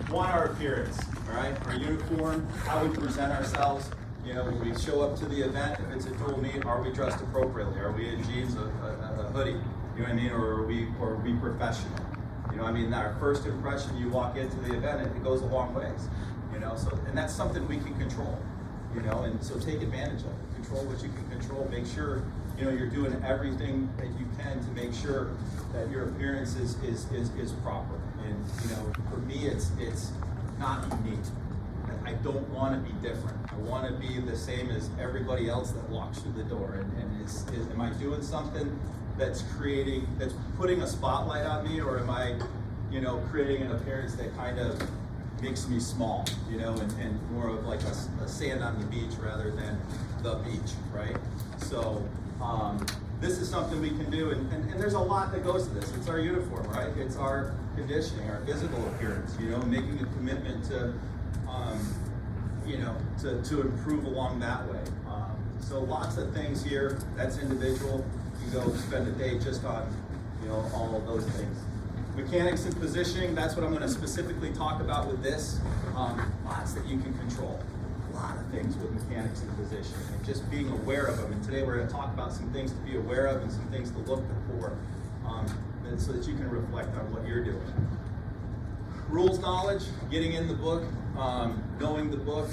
One, our appearance, all right? Our uniform, how we present ourselves. You know, when we show up to the event, if it's a dual meet, are we dressed appropriately? Are we in jeans, a hoodie? You know what I mean? Or are we professional? You know, I mean, our first impression, you walk into the event, it goes a long ways. You know, so, and that's something we can control. You know, and so take advantage of it. Control what you can control. Make sure, you know, you're doing everything that you can to make sure that your appearance is proper. And, you know, for me, it's not unique. I don't want to be different. I want to be the same as everybody else that walks through the door. And am I doing something that's putting a spotlight on me, or am I, you know, creating an appearance that kind of makes me small, you know, and more of like a sand on the beach rather than the beach, right? So this is something we can do, and there's a lot that goes to this. It's our uniform, right? It's our conditioning, our physical appearance, you know, making a commitment to, you know, to improve along that way. So lots of things here. That's individual. You go spend a day just on, you know, all of those things. Mechanics and positioning, that's what I'm going to specifically talk about with this. Lots that you can control. A lot of things with mechanics and positioning, and just being aware of them. And today we're going to talk about some things to be aware of and some things to look for, so that you can reflect on what you're doing. Rules knowledge, getting in the book, knowing the book,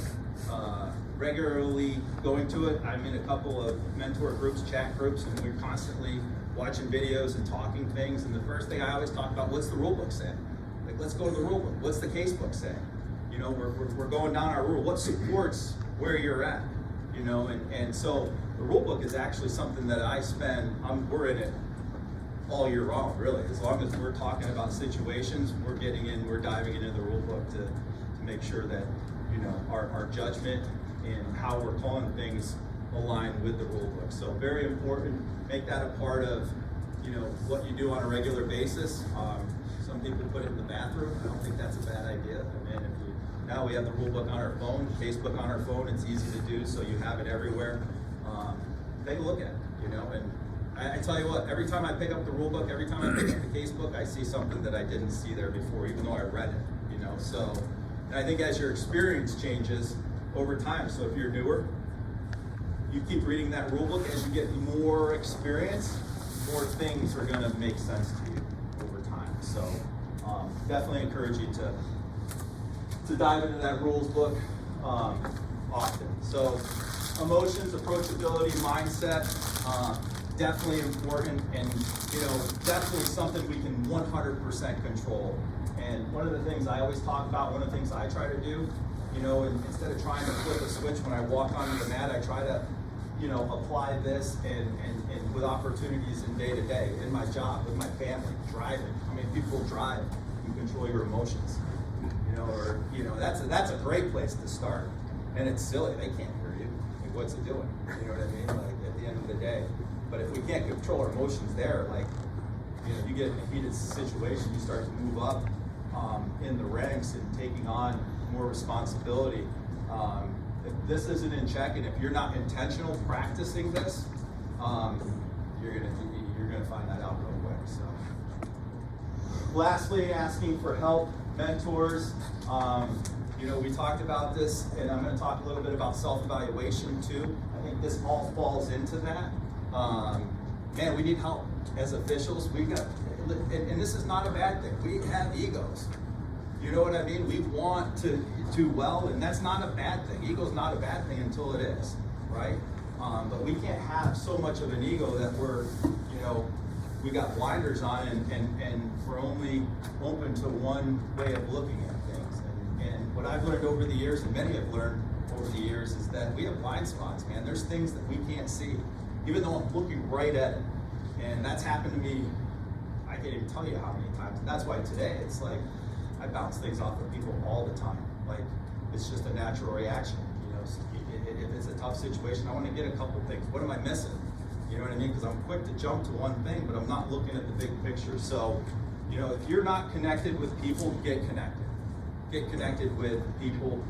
regularly going to it. I'm in a couple of mentor groups, chat groups, and we're constantly watching videos and talking things. And the first thing I always talk about, what's the rule book say? Like, let's go to the rule book. What's the case book say? You know, we're going down our rule. What supports where you're at? You know, and so the rule book is actually something that we're in it all year long, really. As long as we're talking about situations, we're diving into the rule book to make sure that, you know, our judgment and how we're calling things align with the rule book. So very important. Make that a part of, you know, what you do on a regular basis. Some people put it in the bathroom. I don't think that's a bad idea. I mean, now we have the rule book on our phone, case book on our phone. It's easy to do, so you have it everywhere. Take a look at it, you know. And I tell you what, every time I pick up the rule book, every time I pick up the case book, I see something that I didn't see there before, even though I read it, you know. So, and I think as your experience changes over time, so if you're newer, you keep reading that rule book. As you get more experience, more things are going to make sense to you over time. So definitely encourage you to dive into that rules book often. So emotions, approachability, mindset, definitely important, and, you know, definitely something we can 100% control. And one of the things I always talk about, one of the things I try to do, you know, and instead of trying to flip a switch when I walk onto the mat, I try to, you know, apply this and with opportunities in day to day, in my job, with my family, driving. I mean, people drive, you control your emotions, you know, or, you know, that's a great place to start. And it's silly, they can't hear you. Like, what's it doing? You know what I mean? Like, at the end of the day. But if we can't control our emotions there, like, you know, you get in a heated situation, you start to move up in the ranks and taking on more responsibility. If this isn't in check, and if you're not intentional practicing this, you're gonna find that out real quick. So, lastly, asking for help, mentors. You know, we talked about this, and I'm going to talk a little bit about self-evaluation too. I think this all falls into that. Man, we need help as officials. We got, and this is not a bad thing. We have egos. You know what I mean? We want to do well, and that's not a bad thing. Ego's not a bad thing until it is, right? But we can't have so much of an ego that we're, you know, we got blinders on and we're only open to one way of looking at things. And what I've learned over the years, and many have learned over the years, is that we have blind spots, man. There's things that we can't see, even though I'm looking right at it. And that's happened to me, I can't even tell you how many times. And that's why today it's like, I bounce things off of people all the time. Like, it's just a natural reaction. You know, if it's a tough situation, I want to get a couple things. What am I missing? You know what I mean? Because I'm quick to jump to one thing, but I'm not looking at the big picture. So, you know, if you're not connected with people, get connected. Get connected with people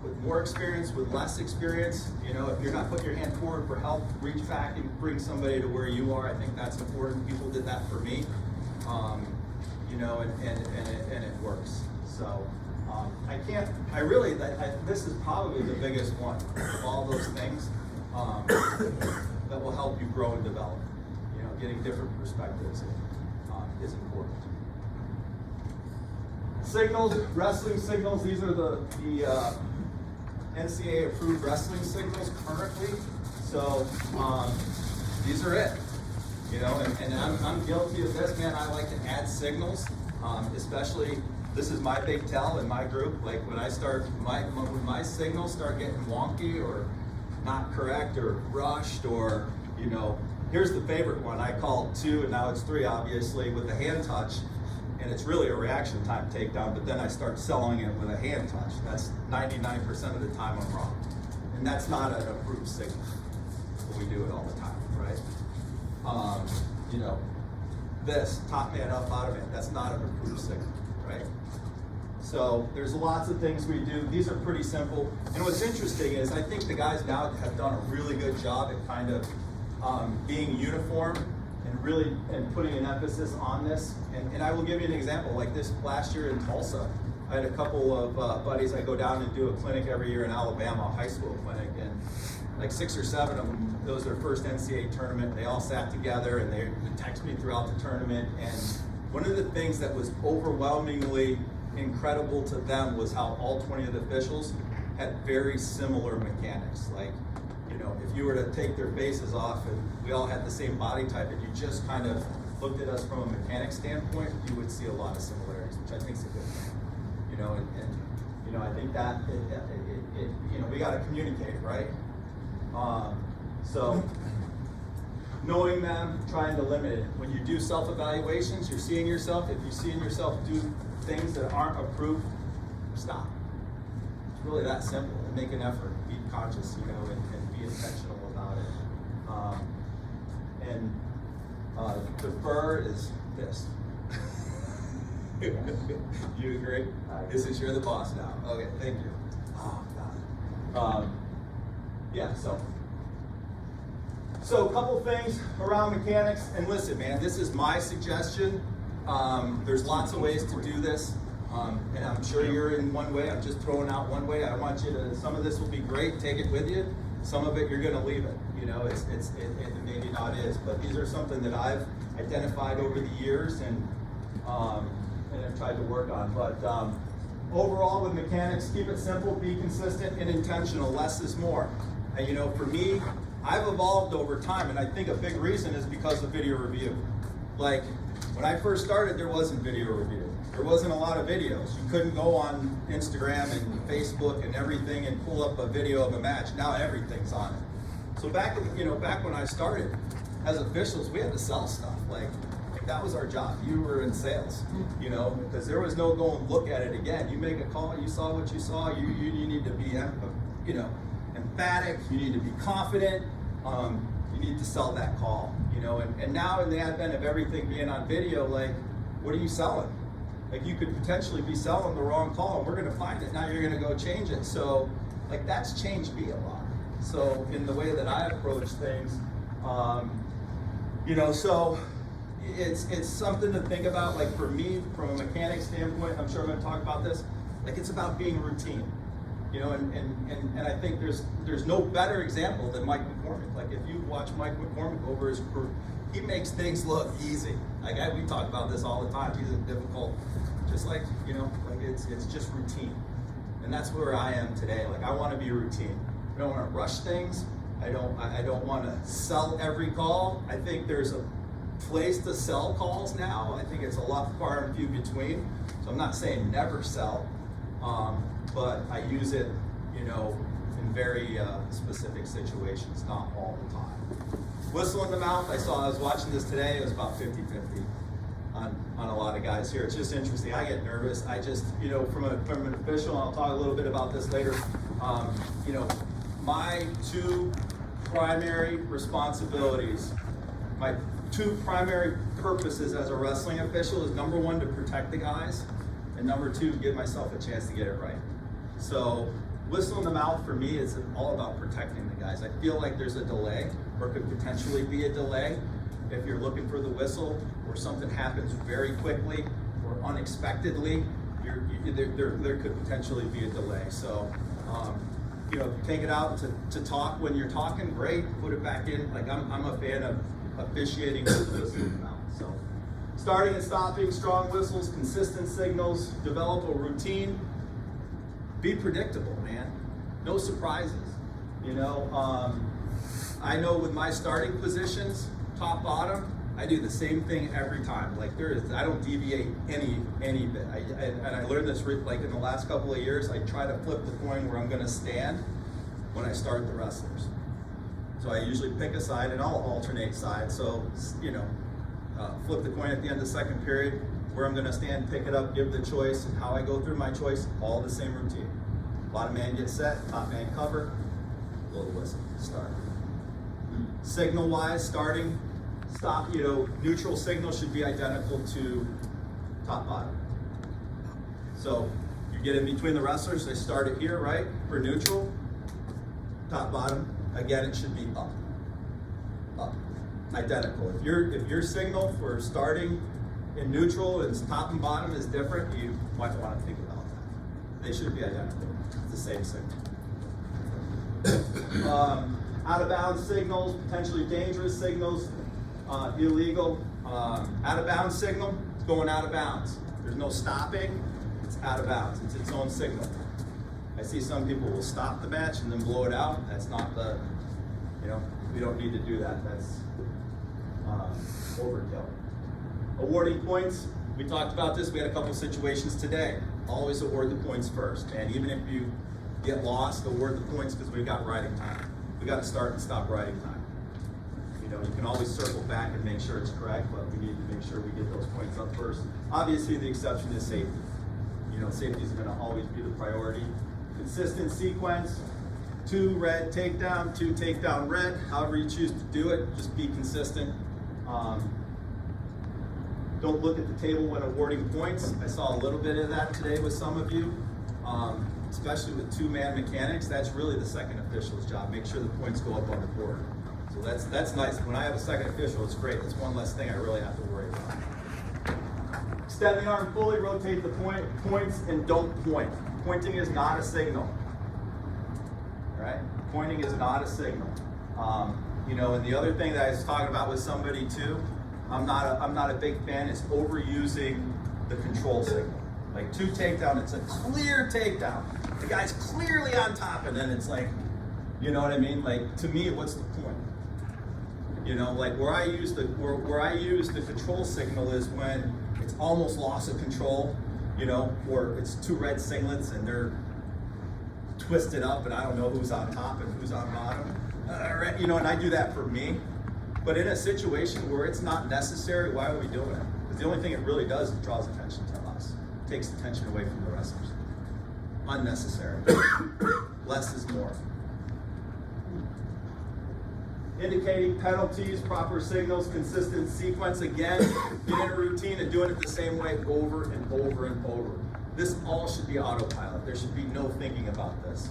with more experience, with less experience. You know, if you're not putting your hand forward for help, reach back and bring somebody to where you are. I think that's important. People did that for me. You know, and it works. So this is probably the biggest one of all those things that will help you grow and develop. You know, getting different perspectives is important. Signals, wrestling signals, these are the NCAA approved wrestling signals currently. So these are it. You know, and I'm guilty of this, man. I like to add signals, especially, this is my big tell in my group. Like when when my signals start getting wonky or not correct or rushed, or, you know, here's the favorite one. I called 2 and now it's 3, obviously, with the hand touch. And it's really a reaction time takedown, but then I start selling it with a hand touch. That's 99% of the time I'm wrong. And that's not an approved signal. But we do it all the time, right? You know, this, top man up, bottom man, that's not an approved signal, right? So there's lots of things we do. These are pretty simple. And what's interesting is I think the guys now have done a really good job at kind of being uniform and putting an emphasis on this. And I will give you an example. Like this last year in Tulsa, I had a couple of buddies. I go down and do a clinic every year in Alabama, a high school clinic, and like 6 or 7 of them, it was their first NCAA tournament. They all sat together and they would text me throughout the tournament. And one of the things that was overwhelmingly incredible to them was how all 20 of the officials had very similar mechanics. Like, you know, if you were to take their faces off and we all had the same body type and you just kind of looked at us from a mechanic standpoint, you would see a lot of similarities, which I think is a good thing. You know, and you know, I think that you know, we got to communicate, right? So knowing them, trying to limit it. When you do self-evaluations, you're seeing yourself. If you see yourself do things that aren't approved, stop. It's really that simple. And make an effort, be conscious, you know, and be intentional about it. Defer is this. You agree? This is, you're the boss now. Okay, thank you. Oh God. Yeah, so a couple things around mechanics, and listen, man, this is my suggestion. There's lots of ways to do this, and I'm sure you're in one way. I'm just throwing out one way. I want you to, some of this will be great, take it with you. Some of it, you're gonna leave it. You know, it maybe not is, but these are something that I've identified over the years and I've tried to work on. But overall with mechanics, keep it simple, be consistent and intentional. Less is more. And you know, for me, I've evolved over time, and I think a big reason is because of video review. Like, when I first started, there wasn't video review. There wasn't a lot of videos. You couldn't go on Instagram and Facebook and everything and pull up a video of a match. Now everything's on it. So back when I started, as officials, we had to sell stuff. Like that was our job. You were in sales, you know, because there was no go and look at it again. You make a call, you saw what you saw, you need to be, you know, emphatic, you need to be confident, you need to sell that call, you know, and now in the advent of everything being on video, like, what are you selling? Like, you could potentially be selling the wrong call, and we're gonna find it, now you're gonna go change it. So, like, that's changed me a lot. So, in the way that I approach things, you know, so it's something to think about. Like, for me, from a mechanic standpoint, I'm sure I'm gonna talk about this, like, it's about being routine. You know, and I think there's no better example than Mike McCormick. Like, if you watch Mike McCormick over his career, he makes things look easy. Like, we talk about this all the time. He's a difficult, just like, you know, like it's just routine. And that's where I am today. Like, I want to be routine. I don't want to rush things. I don't want to sell every call. I think there's a place to sell calls now. I think it's a lot far and few between. So I'm not saying never sell. But I use it, you know, in very specific situations, not all the time. Whistle in the mouth, I was watching this today, it was about 50-50 on a lot of guys here. It's just interesting, I get nervous. I just, you know, from an official, and I'll talk a little bit about this later, you know, my 2 primary responsibilities, my 2 primary purposes as a wrestling official is number 1, to protect the guys, and number 2, give myself a chance to get it right. So whistle in the mouth for me is all about protecting the guys. I feel like there's a delay, or could potentially be a delay, if you're looking for the whistle, or something happens very quickly or unexpectedly, there could potentially be a delay. So, you know, take it out to talk when you're talking, great, put it back in. Like I'm a fan of officiating with the whistle mouth. So, starting and stopping, strong whistles, consistent signals, develop a routine, be predictable, man. No surprises, you know. I know with my starting positions, top, bottom, I do the same thing every time. Like I don't deviate any bit. And I learned this like in the last couple of years. I try to flip the coin where I'm going to stand when I start the wrestlers. So I usually pick a side, and I'll alternate sides. So you know, flip the coin at the end of the second period where I'm going to stand, pick it up, give the choice, and how I go through my choice. All the same routine. Bottom man gets set, top man cover, blow the whistle, start. Signal wise, starting, stop, you know, neutral signal should be identical to top bottom. So you get in between the wrestlers, they start it here, right? For neutral, top bottom, again it should be up. Up. Identical. If your signal for starting in neutral and top and bottom is different, you might want to think about that. They should be identical. It's the same signal. Out of bounds signals, potentially dangerous signals, illegal. Out of bounds signal, it's going out of bounds. There's no stopping, it's out of bounds. It's its own signal. I see some people will stop the match and then blow it out. That's not the, you know, we don't need to do that. That's overkill. Awarding points, we talked about this. We had a couple situations today. Always award the points first. And even if you get lost, award the points because we've got riding time. We got to start and stop riding time. You know, you can always circle back and make sure it's correct, but we need to make sure we get those points up first. Obviously, the exception is safety. You know, safety is going to always be the priority. Consistent sequence, 2 red takedown, 2 takedown red. However you choose to do it, just be consistent. Don't look at the table when awarding points. I saw a little bit of that today with some of you. Especially with 2-man mechanics, that's really the second official's job. Make sure the points go up on the board. So that's nice. When I have a second official, it's great. It's one less thing I really have to worry about. Extend the arm fully, rotate the points, and don't point. Pointing is not a signal. All right? Pointing is not a signal. You know, and the other thing that I was talking about with somebody too, I'm not a big fan, is overusing the control signal. Like 2 takedown, it's a clear takedown. The guy's clearly on top, and then it's like, you know what I mean? Like, to me, what's the point? You know, like where I use the control signal is when it's almost loss of control, you know, or it's 2 red singlets and they're twisted up and I don't know who's on top and who's on bottom. You know, and I do that for me. But in a situation where it's not necessary, why are we doing it? Because the only thing it really does is draws attention to us. It takes attention away from the wrestlers. Unnecessary. Less is more. Indicating penalties, proper signals, consistent sequence. Again, get in a routine and doing it the same way over and over and over. This all should be autopilot. There should be no thinking about this.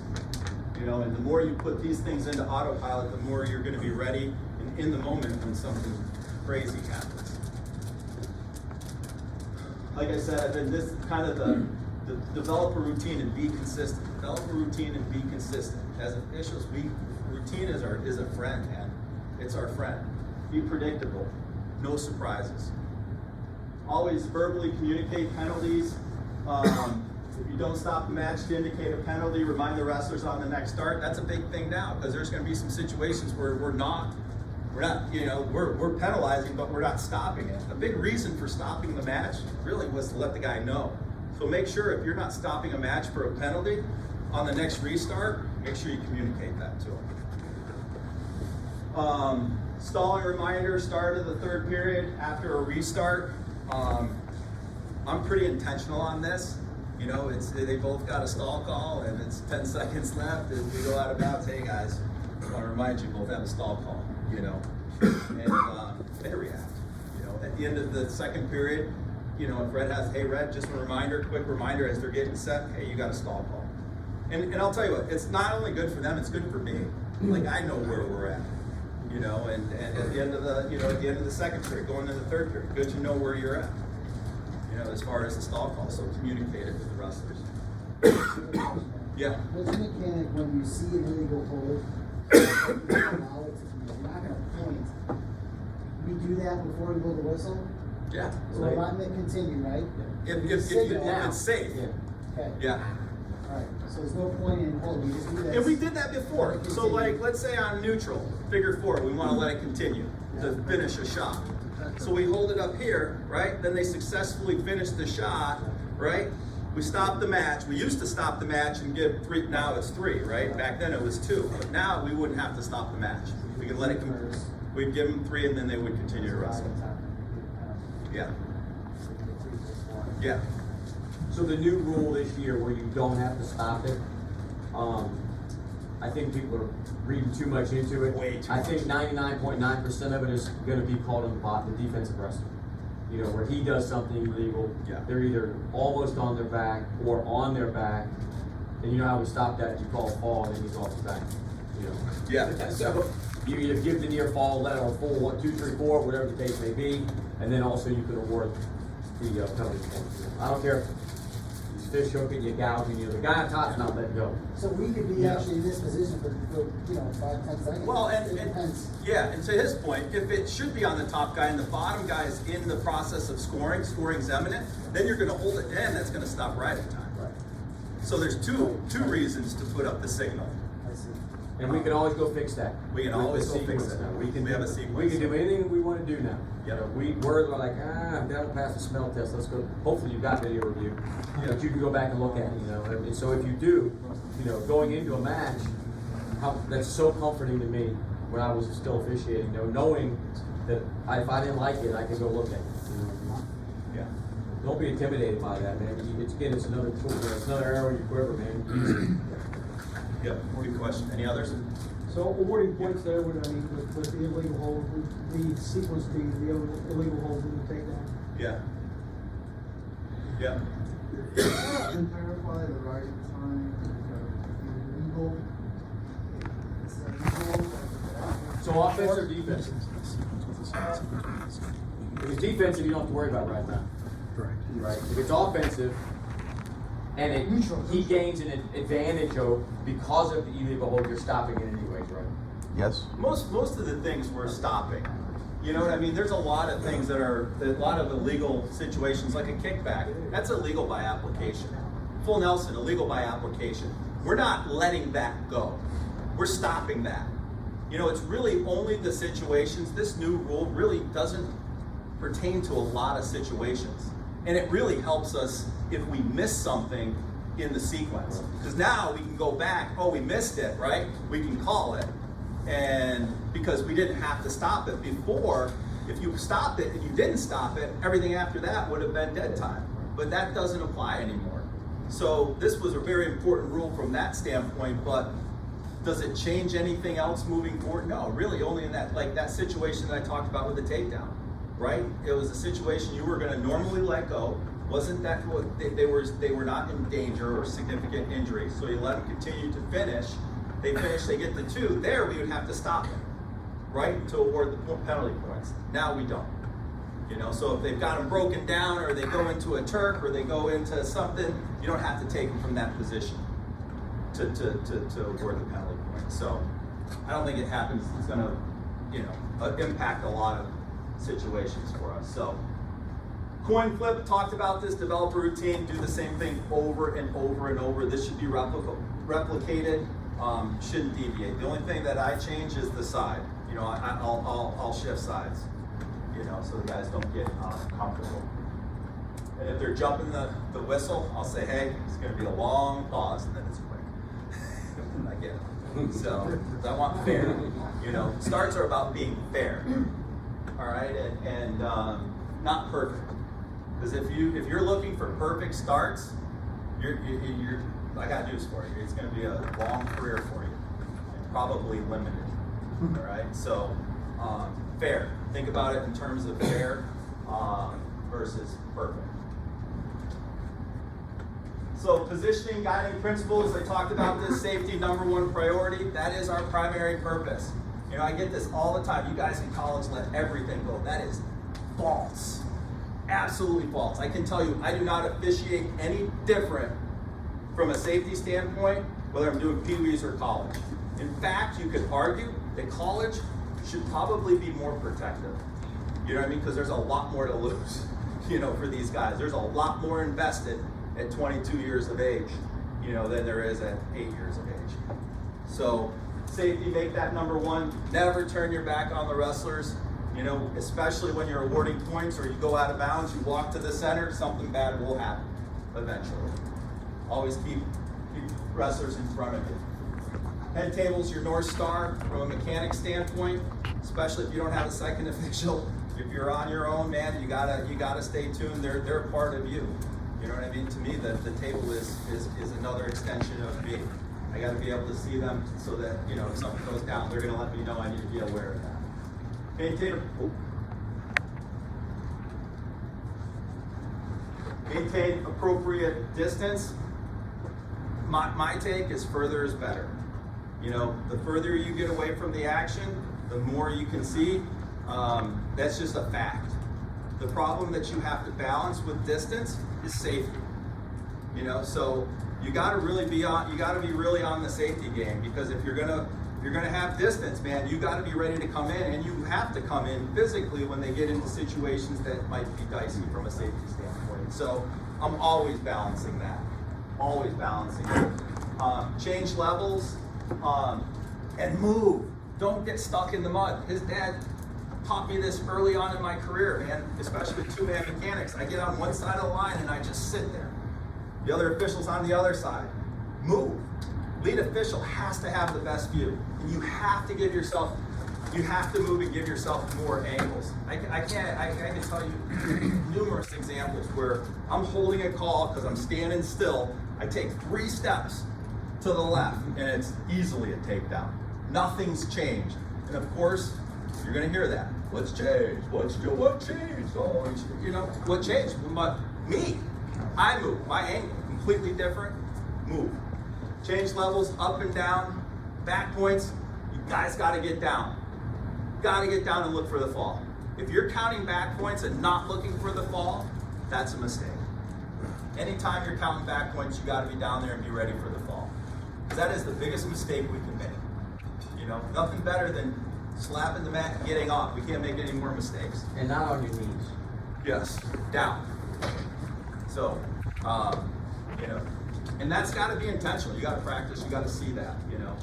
You know, and the more you put these things into autopilot, the more you're going to be ready and in the moment when something crazy happens. Like I said, then this kind of the develop a routine and be consistent. Develop a routine and be consistent. As officials, routine is a friend, man. It's our friend. Be predictable. No surprises. Always verbally communicate penalties. If you don't stop the match to indicate a penalty, remind the wrestlers on the next start. That's a big thing now, because there's going to be some situations where we're not, you know, we're penalizing, but we're not stopping it. A big reason for stopping the match really was to let the guy know. So make sure if you're not stopping a match for a penalty, on the next restart, make sure you communicate that to him. Stalling reminder, start of the third period after a restart. I'm pretty intentional on this. You know, they both got a stall call and it's 10 seconds left and we go out of bounds. Hey guys, I want to remind you, both have a stall call, you know, and they react. You know, at the end of the second period, you know, if Red has, hey Red, just a reminder, quick reminder as they're getting set, hey, you got a stall call. And I'll tell you what, it's not only good for them, it's good for me. Like I know where we're at, you know, and at the end of the, you know, at the end of the second period, going into the third period, good to know where you're at. you know, as far as the stall call, so communicate it with the wrestlers. Yeah. What's the mechanic when you see an illegal hold? You're not going to point. We do that before we blow the whistle? Yeah. So if I'm going to continue, right? If it's safe. Yeah. Okay. Yeah. All right. So there's no point in holding. We just do that. And we did that before. So like, let's say on neutral, figure 4, we want to let it continue to finish a shot. So we hold it up here, right? Then they successfully finish the shot, right? We stop the match. We used to stop the match and give 3, now it's 3, right? Back then it was 2. But now we wouldn't have to stop the match. We could let it, we'd give them 3 and then they would continue to wrestle. Yeah. Yeah. So the new rule this year where you don't have to stop it, I think people are reading too much into it. Way too I much. think 99.9% of it is going to be called on the defensive wrestler. You know, where he does something illegal, Yeah. they're either almost on their back or on their back. And you know how we stop that? You call a fall and then he's off his back. You know. Yeah. So you either give the near fall, let or full 1, 2, 3, 4, whatever the case may be, and then also you can award the penalty points. I don't care if he's fish hooking, you gouging, you know, the guy on top's not letting go. So we could be actually in this position for 5-10 seconds. Well, It and depends. yeah, and to his point, if it should be on the top guy and the bottom guy is in the process of scoring's imminent, then you're going to hold it in. That's going to stop riding time. Right. So there's two reasons to put up the signal. I see. And we can always go fix that. We can With always the go fix sequence it. now. We have a sequence. We can do anything we want to do now. Yep. You know, we're like, I'm down to pass the smell test. Let's go. Hopefully you've got video review that you can go back and look at. You know, and so if you do, you know, going into a match, that's so comforting to me when I was still officiating. You know, knowing that if I didn't like it, I could go look at it. You know? Yeah. Don't be intimidated by that, man. It's another tool. It's another arrow in your quiver, man. Yep. Good question. Any others? So awarding points there would, I mean, with the illegal hold, would the sequence be the illegal hold and the takedown? Yeah. Yeah. And clarify the right time, illegal. So offense or defense? If it's defensive, you don't have to worry about it right now. Correct. Right. If it's offensive, and he gains an advantage because of the illegal hold, you're stopping it anyways, right? Yes. Most of the things we're stopping. You know what I mean? There's a lot of things a lot of illegal situations, like a kickback. That's illegal by application. Full Nelson, illegal by application. We're not letting that go. We're stopping that. You know, it's really only the situations. This new rule really doesn't pertain to a lot of situations. And it really helps us if we miss something in the sequence. Because now we can go back, oh, we missed it, right? We can call it. And because we didn't have to stop it before, if you stopped it and you didn't stop it, everything after that would have been dead time. But that doesn't apply anymore. So this was a very important rule from that standpoint, but does it change anything else moving forward? No, really only in that situation that I talked about with the takedown, right? It was a situation you were gonna normally let go. Wasn't that what they were not in danger or significant injury. So you let them continue to finish. They finish, they get the 2. There we would have to stop it, right? To award the penalty points. Now we don't. You know, so if they've got them broken down or they go into a Turk or they go into something, you don't have to take them from that position to award the penalty points. So I don't think it happens. It's gonna, you know, impact a lot of situations for us. So coin flip, talked about this, develop a routine, do the same thing over and over and over. This should be replicated, shouldn't deviate. The only thing that I change is the side. You know, I'll shift sides, you know, so the guys don't get comfortable. And if they're jumping the whistle, I'll say, hey, it's gonna be a long pause and then it's quick. And I get it. So I want fair. You know, starts are about being fair. All right, and not perfect. Because if you're looking for perfect starts, I got news for you. It's going to be a long career for you, and probably limited. All right, so fair. Think about it in terms of fair versus perfect. So positioning, guiding principles. I talked about this. Safety, #1 priority. That is our primary purpose. You know, I get this all the time. You guys in college let everything go. That is false. Absolutely false. I can tell you, I do not officiate any different from a safety standpoint, whether I'm doing Pee-wees or college. In fact, you could argue that college should probably be more protective. You know what I mean? Because there's a lot more to lose, you know, for these guys. There's a lot more invested at 22 years of age, you know, than there is at 8 years of age. So safety, make that number one. Never turn your back on the wrestlers, you know, especially when you're awarding points or you go out of bounds, you walk to the center, something bad will happen eventually. Always keep wrestlers in front of you. Head table's your North Star from a mechanic standpoint, especially if you don't have a second official. If you're on your own, man, you gotta stay tuned. They're a part of you. You know what I mean? To me, the table is another extension of me. I gotta be able to see them so that, you know, if something goes down, they're gonna let me know. I need to be aware of that. Maintain appropriate distance. My take is further is better. You know, the further you get away from the action, the more you can see. That's just a fact. The problem that you have to balance with distance is safety. You know, so you got to really be on. You got to be really on the safety game, because if you're gonna have distance, man, you got to be ready to come in, and you have to come in physically when they get into situations that might be dicey from a safety standpoint. So I'm always balancing that. Always balancing it. Change levels and move. Don't get stuck in the mud. His dad taught me this early on in my career, man, especially with two-man mechanics. I get on one side of the line and I just sit there. The other official's on the other side. Move. Lead official has to have the best view. And you have to give yourself, you have to move and give yourself more angles. I can tell you numerous examples where I'm holding a call because I'm standing still. I take 3 steps to the left and it's easily a takedown. Nothing's changed. And of course, you're gonna hear that. What's changed? What changed? Oh, you know, what changed? But me, I move. My angle, completely different. Move. Change levels up and down. Back points, you guys gotta get down. Gotta get down and look for the fall. If you're counting back points and not looking for the fall, that's a mistake. Anytime you're counting back points, you gotta be down there and be ready for the fall. Because that is the biggest mistake we can make. You know, nothing better than slapping the mat and getting off. We can't make any more mistakes. And not on your knees. Yes, down. So, you know, and that's got to be intentional. You got to practice. You got to see that. You know.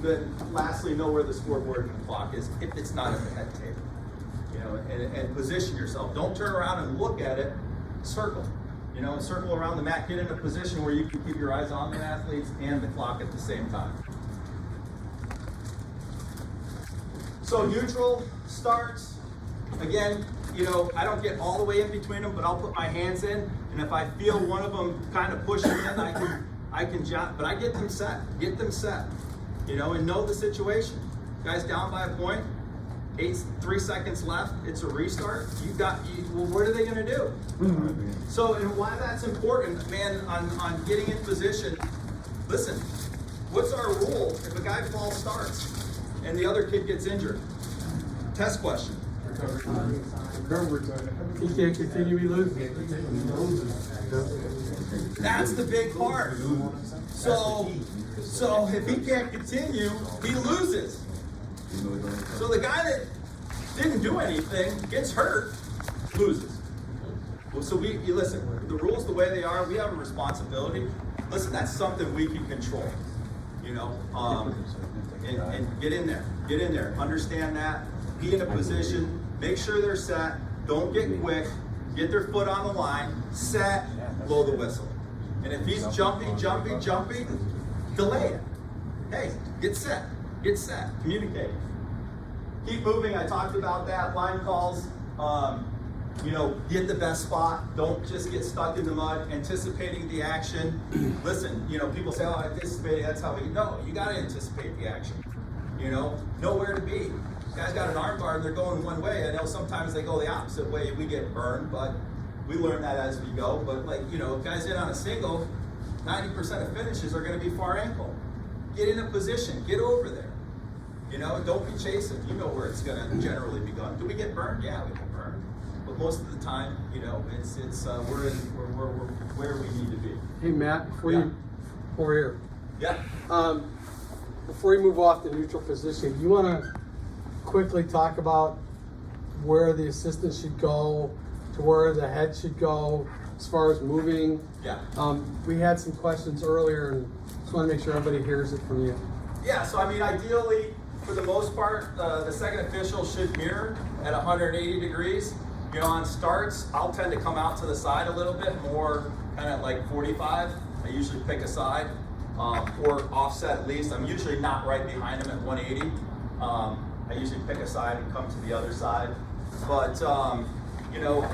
Then, lastly, know where the scoreboard and the clock is if it's not at the head table. You know, and position yourself. Don't turn around and look at it. Circle. You know, circle around the mat. Get in a position where you can keep your eyes on the athletes and the clock at the same time. So neutral starts. Again, you know, I don't get all the way in between them, but I'll put my hands in, and if I feel one of them kind of pushing in, I can jump, but I get them set, you know, and know the situation. Guys down by a point, 3 seconds left, it's a restart. Well, what are they gonna do? So, and why that's important, man, on getting in position, listen, what's our rule if a guy false starts and the other kid gets injured? Test question. He can't continue, he loses. That's the big part. So if he can't continue, he loses. So the guy that didn't do anything gets hurt, loses. Well, so you listen, the rules the way they are, we have a responsibility. Listen, that's something we can control. You know, and get in there, understand that, be in a position, make sure they're set, don't get quick, get their foot on the line, set, blow the whistle. And if he's jumpy, delay it. Hey, get set, communicate. Keep moving, I talked about that, line calls, you know, get the best spot, don't just get stuck in the mud, anticipating the action. Listen, you know, people say, oh, anticipating, that's how we, no, you gotta anticipate the action. You know where to be. Guys got an arm bar and they're going one way. I know sometimes they go the opposite way, we get burned, but we learn that as we go. But like, you know, guys in on a single, 90% of finishes are gonna be far ankle. Get in a position, get over there. You know, don't be chasing. You know where it's gonna generally be going. Do we get burned? Yeah, we get burned. But most of the time, you know, we're where we need to be. Hey Matt, before Yeah. you, over here. Yeah. Before you move off the neutral position, you want to quickly talk about where the assistant should go, to where the head should go, as far as moving. Yeah. We had some questions earlier, and just want to make sure everybody hears it from you. Yeah, so I mean, ideally, for the most part, the second official should mirror at 180 degrees. You know, on starts, I'll tend to come out to the side a little bit more, kind of like 45. I usually pick a side, or offset at least. I'm usually not right behind him at 180. I usually pick a side and come to the other side. But, you know,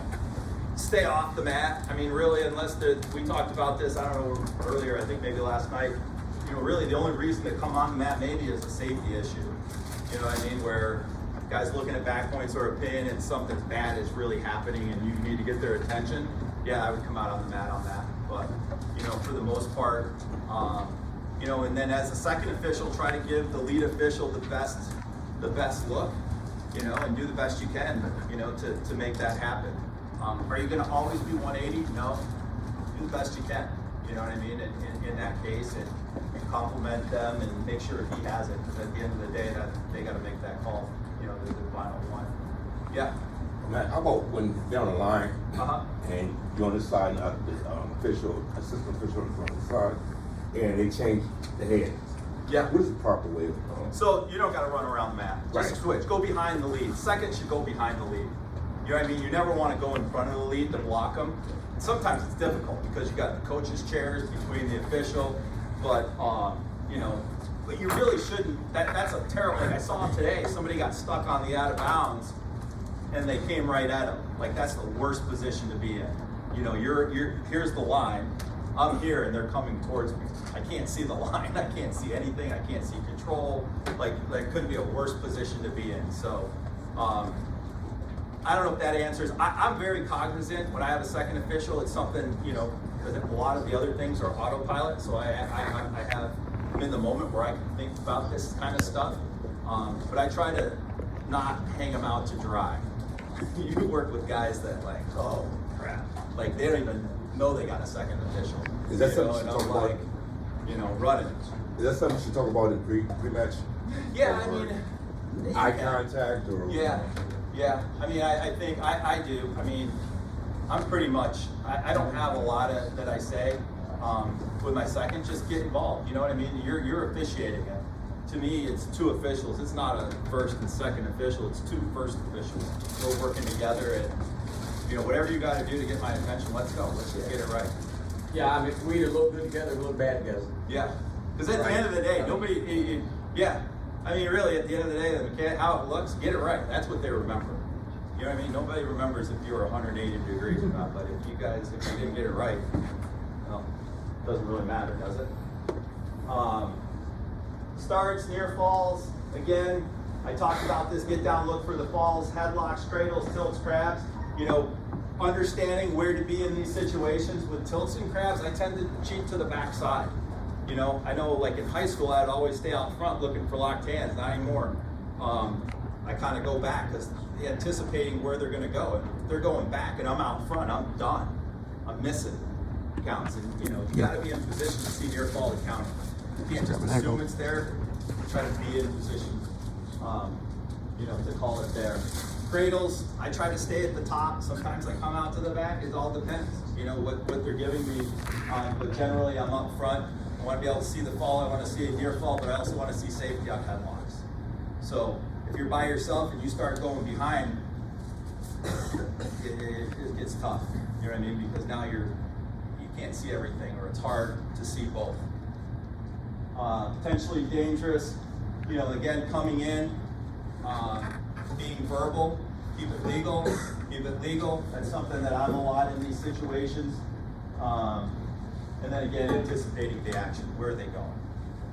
stay off the mat. I mean, really, unless we talked about this, I don't know, earlier, I think maybe last night, you know, really the only reason to come on the mat maybe is a safety issue. You know what I mean? Where guys looking at back points or a pin and something bad is really happening and you need to get their attention. Yeah, I would come out on the mat on that. But, you know, for the most part, you know, and then as a second official, try to give the lead official the best look, you know, and do the best you can, you know, to make that happen. Are you going to always be 180? No. Do the best you can. You know what I mean? In that case, and compliment them and make sure he has it. Because at the end of the day, that they got to make that call. You know, the final one. Yeah. Matt, how about when they're on the line and you're on this side and the assistant official on the side, and they change the head? Yeah. What is the proper way of So you don't got to run around the mat. Just Right. switch. Go behind the lead. Second should go behind the lead. You know what I mean? You never want to go in front of the lead to block them. And sometimes it's difficult because you got the coaches' chairs between the official, but you know, but you really shouldn't. That's a terrible. Like I saw today, somebody got stuck on the out of bounds, and they came right at him. Like that's the worst position to be in. You know, here's the line. I'm here, and they're coming towards me. I can't see the line. I can't see anything. I can't see control. Like couldn't be a worse position to be in. So. I don't know if that answers. I'm very cognizant when I have a second official. It's something, you know, because a lot of the other things are autopilot. So I'm in the moment where I can think about this kind of stuff. But I try to not hang them out to dry. You work with guys that like, oh crap, like they don't even know they got a second official. Is that you something know, you and talk I'm about? like, you know, running. Is that something you should talk about in pre-match? Yeah, I mean, Eye contact or? Yeah. Yeah, I mean, I think I do. I mean, I'm pretty much, I don't have a lot of that I say with my second. Just get involved. You know what I mean? You're officiating it. To me, it's two officials. It's not a first and second official. It's two first officials. We're working together, and you know, whatever you got to do to get my attention, let's go. Let's just get it right. Yeah, I mean, we either look good together or look bad together. Yeah, because at the end of the day, nobody. Yeah. I mean, really, at the end of the day, how it looks, get it right. That's what they remember. You know what I mean? Nobody remembers if you were 180 degrees or not, but if you didn't get it right, well, it doesn't really matter, does it? Starts, near falls. Again, I talked about this, get down, look for the falls, headlocks, cradles, tilts, crabs. You know, understanding where to be in these situations with tilts and crabs, I tend to cheat to the backside. You know, I know like in high school, I'd always stay out front looking for locked hands, not anymore. I kind of go back because anticipating where they're going to go. And if they're going back and I'm out front, I'm done. I'm missing counts. And, you know, you got to be in position to see near fall to count. You can't just assume it's there. Try to be in position, you know, to call it there. Cradles, I try to stay at the top. Sometimes I come out to the back. It all depends, you know, what they're giving me. But generally, I'm up front. I want to be able to see the fall. I want to see a near fall, but I also want to see safety on headlocks. So if you're by yourself and you start going behind, it gets tough. You know what I mean? Because now you can't see everything, or it's hard to see both. Potentially dangerous. You know, again, coming in, being verbal, keep it legal. Keep it legal. That's something that I'm a lot in these situations. And then again, anticipating the action. Where are they going?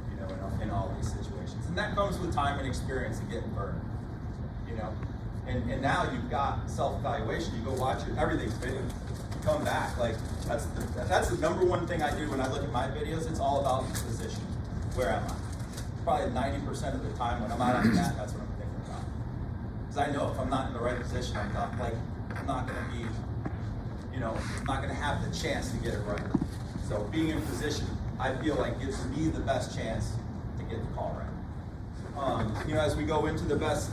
You know, in all these situations. And that comes with time and experience and getting burned. You know, and now you've got self-evaluation. You go watch it. Everything's video. You come back. Like that's the number one thing I do when I look at my videos. It's all about the position. Where am I? Probably 90% of the time when I'm out on the mat, that's what I'm thinking about. Because I know if I'm not in the right position, I'm not like I'm not gonna be, I'm not gonna have the chance to get it right. So being in position, I feel like gives me the best chance to get the call right. As we go into the best,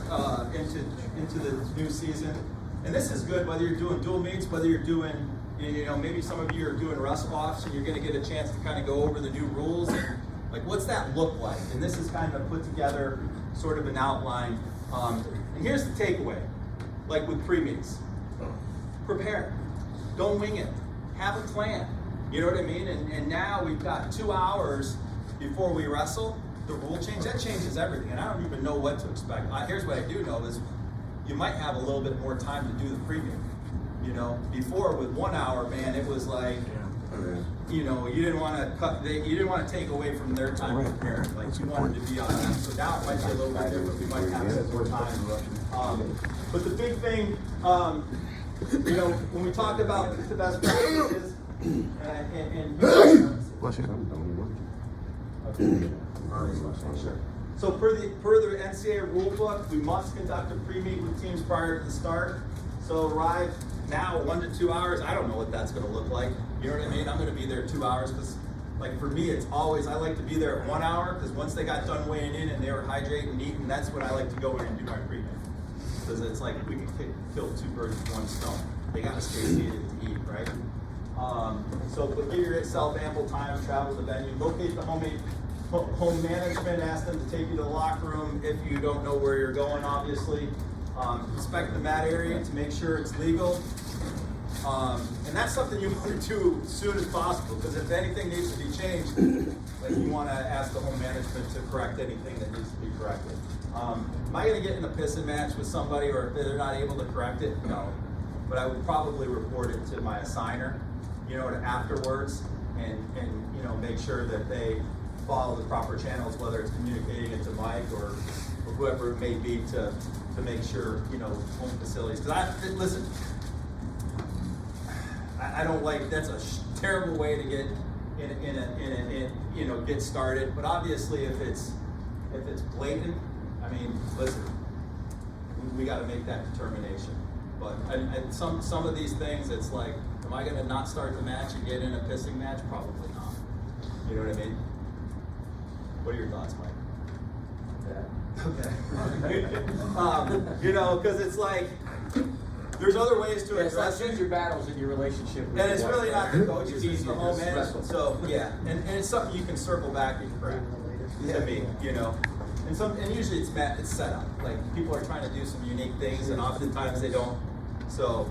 into the new season, and this is good whether you're doing dual meets, whether you're doing, maybe some of you are doing wrestle-offs and you're gonna get a chance to kind of go over the new rules and like, what's that look like? And this is kind of put together sort of an outline. And here's the takeaway, like with pre-meets, prepare, don't wing it, have a plan. You know what I mean? And now we've got 2 hours before we wrestle. The rule change, that changes everything. And I don't even know what to expect. Here's what I do know is you might have a little bit more time to do the preview. Before with 1 hour, man, it was like, you didn't want to you didn't want to take away from their time preparing. Like you wanted to be on that. So now it might be a little bit different. We might have some more time. But the big thing, when we talk about the best practices, so per the NCAA rule book, we must conduct a pre-meet with teams prior to the start. So arrive now 1 to 2 hours. I don't know what that's going to look like. You know what I mean? I'm going to be there 2 hours because, like for me, it's always I like to be there at 1 hour because once they got done weighing in and they were hydrating and eating, that's when I like to go in and do my pre-meet because it's like we can kill 2 birds with 1 stone. They got to stay seated to eat, right? But give yourself ample time to travel to the venue. Locate the home management. Ask them to take you to the locker room if you don't know where you're going, obviously. Inspect the mat area to make sure it's legal. And that's something you want to do as soon as possible because if anything needs to be changed, like you want to ask the home management to correct anything that needs to be corrected. Am I going to get in a pissing match with somebody or if they're not able to correct it? No. But I would probably report it to my assigner, afterwards and make sure that they follow the proper channels, whether it's communicating it to Mike or whoever it may be to make sure, home facilities. Because listen, I don't like, that's a terrible way to get get started. But obviously if it's blatant, I mean, listen, we got to make that determination. But and some of these things, it's like, am I going to not start the match and get in a pissing match? Probably not. You know what I mean? What are your thoughts, Mike? Okay. Because it's like, there's other ways to address choose your battles in your relationship with and it's really not the wife. coaches, it's the home management. So yeah, and it's something you can circle back and correct. To me, and usually it's set up. Like people are trying to do some unique things, and oftentimes they don't. So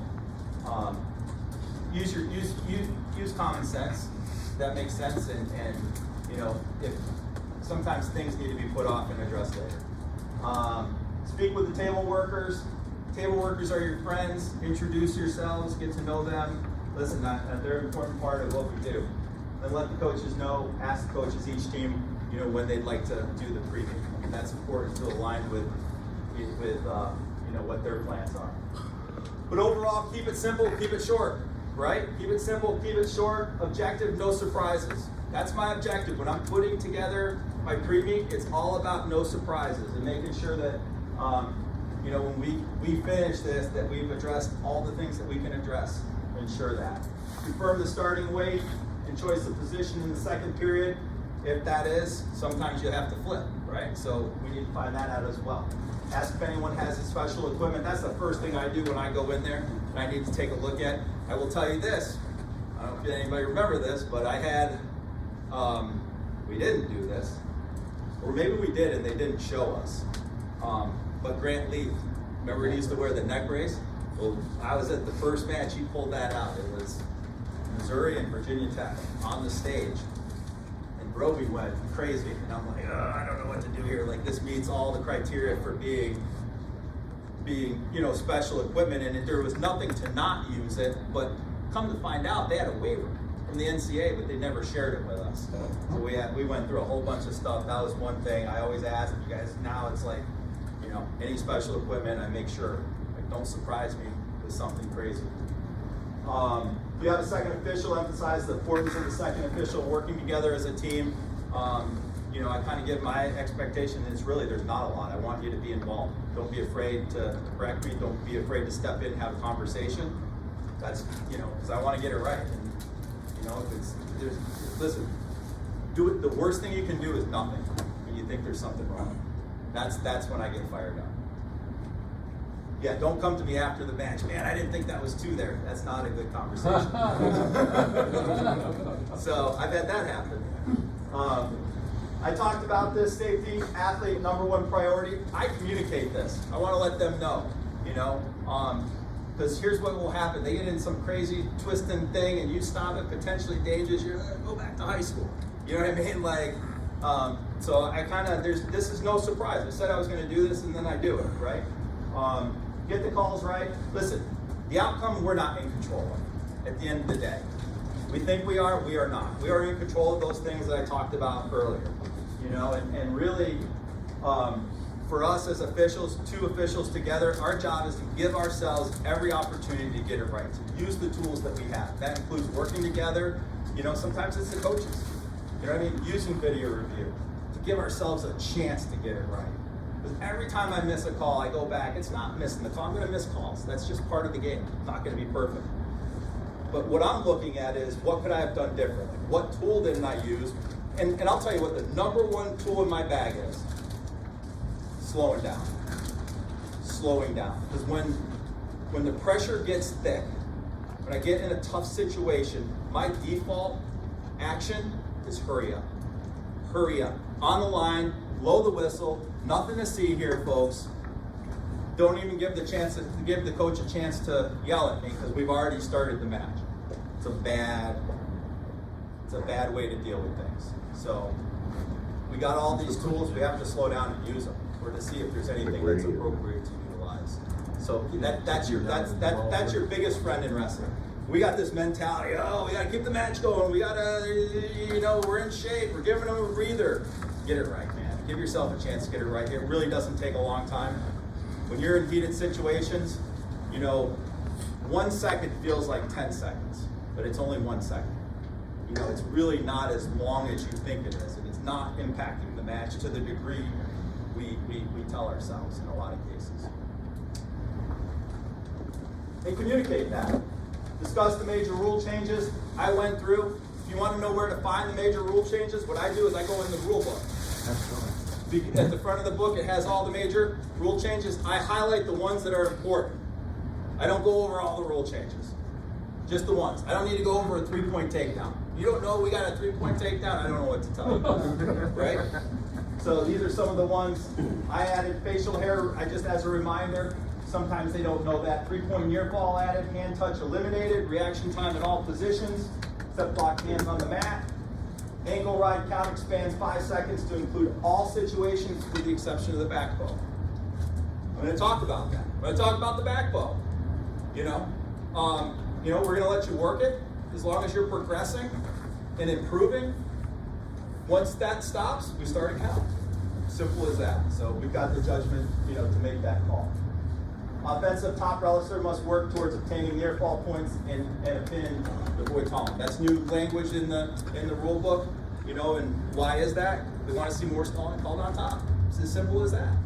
use common sense. That makes sense, and if sometimes things need to be put off and addressed later. Speak with the table workers. Table workers are your friends. Introduce yourselves. Get to know them. Listen, they're an important part of what we do. And let the coaches know. Ask the coaches each team, when they'd like to do the pregame. And that's important to align with what their plans are. But overall, keep it simple. Keep it short. Right? Keep it simple. Keep it short. Objective. No surprises. That's my objective. When I'm putting together my pre-meet, it's all about no surprises and making sure that, when we finish this, that we've addressed all the things that we can address. Ensure that. Confirm the starting weight and choice of position in the second period. If that is, sometimes you have to flip, right? So we need to find that out as well. Ask if anyone has any special equipment. That's the first thing I do when I go in there and I need to take a look at. I will tell you this. I don't know if anybody remember this, but I had, we didn't do this. Or maybe we did and they didn't show us. But Grant Leaf, remember he used to wear the neck brace? Well, I was at the first match, he pulled that out. It was Missouri and Virginia Tech on the stage. And Roby went crazy. And I'm like, I don't know what to do here. Like this meets all the criteria for being special equipment. And there was nothing to not use it. But come to find out, they had a waiver from the NCAA, but they never shared it with us. So we went through a whole bunch of stuff. That was one thing I always ask you guys. Now it's like, any special equipment, I make sure, don't surprise me with something crazy. If you have a second official, emphasize the importance of the second official working together as a team. you know, I kind of give my expectation is really there's not a lot. I want you to be involved. Don't be afraid to correct me. Don't be afraid to step in and have a conversation. That's, you know, because I want to get it right. And, you know, listen, do it. The worst thing you can do is nothing when you think there's something wrong. That's when I get fired up. Yeah, don't come to me after the match. Man, I didn't think that was two there. That's not a good conversation. So I've had that happen. I talked about this safety, athlete, #1 priority. I communicate this. I want to let them know, you know, because here's what will happen. They get in some crazy twisting thing and you stop it, potentially dangerous. You're like, go back to high school. You know what I mean? Like, so I kind of, this is no surprise. I said I was going to do this and then I do it, right? Get the calls right. Listen, the outcome we're not in control of at the end of the day. We think we are not. We are in control of those things that I talked about earlier. You know, and really, for us as officials, 2 officials together, our job is to give ourselves every opportunity to get it right, to use the tools that we have. That includes working together. You know, sometimes it's the coaches. You know what I mean? Using video review to give ourselves a chance to get it right. Because every time I miss a call, I go back. It's not missing the call. I'm going to miss calls. That's just part of the game. It's not going to be perfect. But what I'm looking at is what could I have done differently? What tool didn't I use? And I'll tell you what the #1 tool in my bag is. Slowing down. Slowing down. Because when the pressure gets thick, when I get in a tough situation, my default action is hurry up. Hurry up. On the line, blow the whistle. Nothing to see here, folks. Don't even give the coach a chance to yell at me because we've already started the match. It's a bad way to deal with things. So we got all these tools. We have to slow down and use them, or to see if there's anything that's appropriate to utilize. So that's your biggest friend in wrestling. We got this mentality. Oh, we got to keep the match going. We got to, you know, we're in shape. We're giving them a breather. Get it right, man. Give yourself a chance to get it right. It really doesn't take a long time. When you're in heated situations, you know, 1 second feels like 10 seconds, but it's only 1 second. You know, it's really not as long as you think it is, and it's not impacting the match to the degree we tell ourselves in a lot of cases. And communicate that. Discuss the major rule changes. I went through. If you want to know where to find the major rule changes, what I do is I go in the rule book. At the front of the book, it has all the major rule changes. I highlight the ones that are important. I don't go over all the rule changes, just the ones. I don't need to go over a 3-point takedown. You don't know we got a 3-point takedown? I don't know what to tell you, right? So these are some of the ones. I added facial hair, just as a reminder. Sometimes they don't know that. 3-point near fall added, hand touch eliminated, reaction time in all positions, except locked hands on the mat. Ankle ride count expands 5 seconds to include all situations with the exception of the back bow. I'm going to talk about that. I'm going to talk about the back bow. You know, we're going to let you work it as long as you're progressing and improving. Once that stops, we start a count. Simple as that. So we've got the judgment, you know, to make that call. Offensive top wrestler must work towards obtaining near fall points and a pin to avoid calling. That's new language in the rule book, you know, and why is that? We want to see more stalling called on top. It's as simple as that,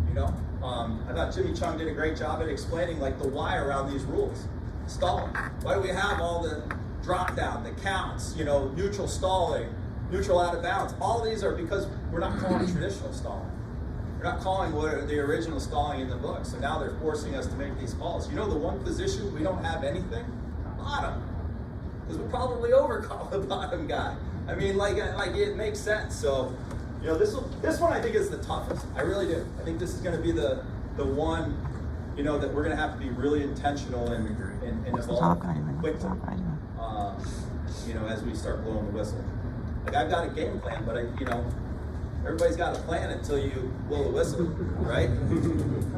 you know. I thought Jimmy Chung did a great job at explaining like the why around these rules. Stalling. Why do we have all the drop down, the counts, you know, neutral stalling, neutral out of bounds? All these are because we're not calling traditional stalling. We're not calling what the original stalling in the book. So now they're forcing us to make these calls. You know the one position we don't have anything? Bottom. Because we probably overcall the bottom guy. I mean, like it makes sense. So, you know, this one I think is the toughest. I really do. I think this is going to be the one, you know, that we're going to have to be really intentional and evolve quickly. You know, as we start blowing the whistle. Like I've got a game plan, but everybody's got a plan until you blow the whistle, right?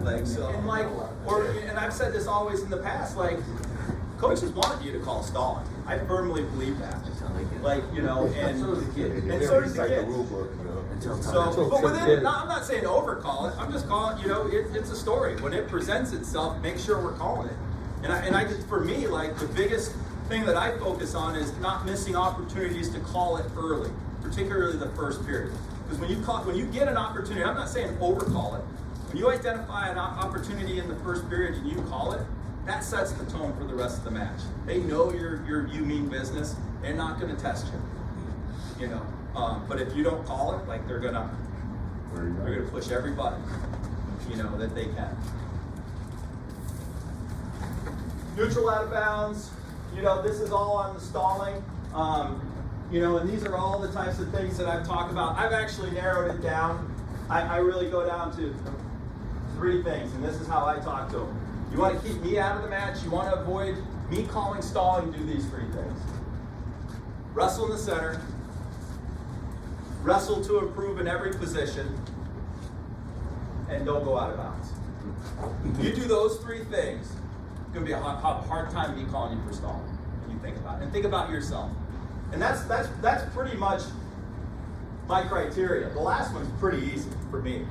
Like so, and I've said this always in the past. Like coaches want you to call stalling. I firmly believe that. Like and so does the kid. And so does the kid. So, but within, I'm not saying overcall it. I'm just calling. It's a story. When it presents itself, make sure we're calling it. And I just, for me, like the biggest thing that I focus on is not missing opportunities to call it early, particularly the first period. Because when you get an opportunity, I'm not saying overcall it. When you identify an opportunity in the first period and you call it, that sets the tone for the rest of the match. They know you mean business. They're not going to test you. You know, but if you don't call it, like they're gonna push every button, you know, that they can. Neutral out of bounds. You know, this is all on the stalling. You know, and these are all the types of things that I've talked about. I've actually narrowed it down. I really go down to 3 things, and this is how I talk to them. You want to keep me out of the match, you want to avoid me calling stalling, do these 3 things. Wrestle in the center, wrestle to improve in every position, and don't go out of bounds. You do those 3 things, it's going to be a hard time me calling you for stalling when you think about it. And think about yourself. And that's pretty much my criteria. The last one's pretty easy for me.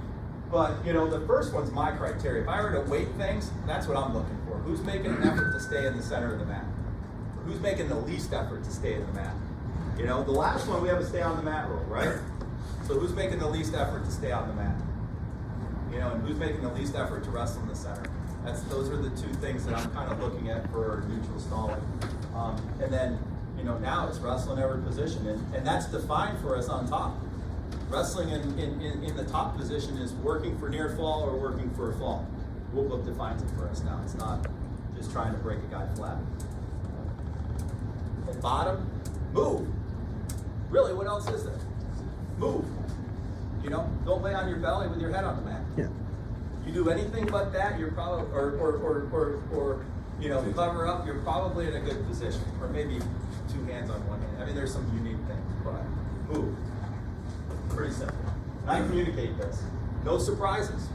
But, you know, the first one's my criteria. If I were to weight things, that's what I'm looking for. Who's making an effort to stay in the center of the mat? Or who's making the least effort to stay in the mat? You know, the last one we have a stay on the mat rule, right? So who's making the least effort to stay on the mat? You know, and who's making the least effort to wrestle in the center? Those are the 2 things that I'm kind of looking at for neutral stalling. And then, you know, now it's wrestle in every position. And that's defined for us on top. Wrestling in the top position is working for near fall or working for a fall. Rule book defines it for us now. It's not just trying to break a guy flat. At bottom, move. Really, what else is there? Move. You know, don't lay on your belly with your head on the mat. Yeah. You do anything but that, you're probably, or you know, cover up, you're probably in a good position. Or maybe 2 hands on one hand. I mean, there's some unique things, but move. Pretty simple. And I communicate this. No surprises.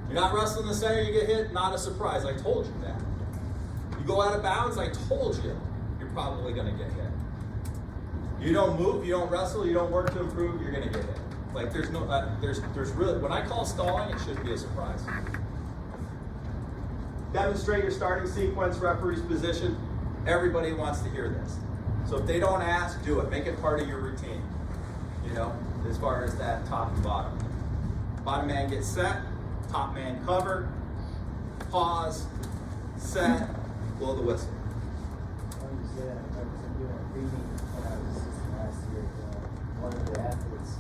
You're not wrestling in the center, you get hit, not a surprise. I told you that. You go out of bounds, I told you, you're probably going to get hit. You don't move, you don't wrestle, you don't work to improve, you're going to get hit. Like there's no, there's really, when I call stalling, it should be a surprise. Demonstrate your starting sequence, referee's position. Everybody wants to hear this. So if they don't ask, do it. Make it part of your routine. You know, as far as that top and bottom. Bottom man gets set, top man cover, pause, set, blow the whistle. When you say that, I was doing a reading when I was last year. One of the athletes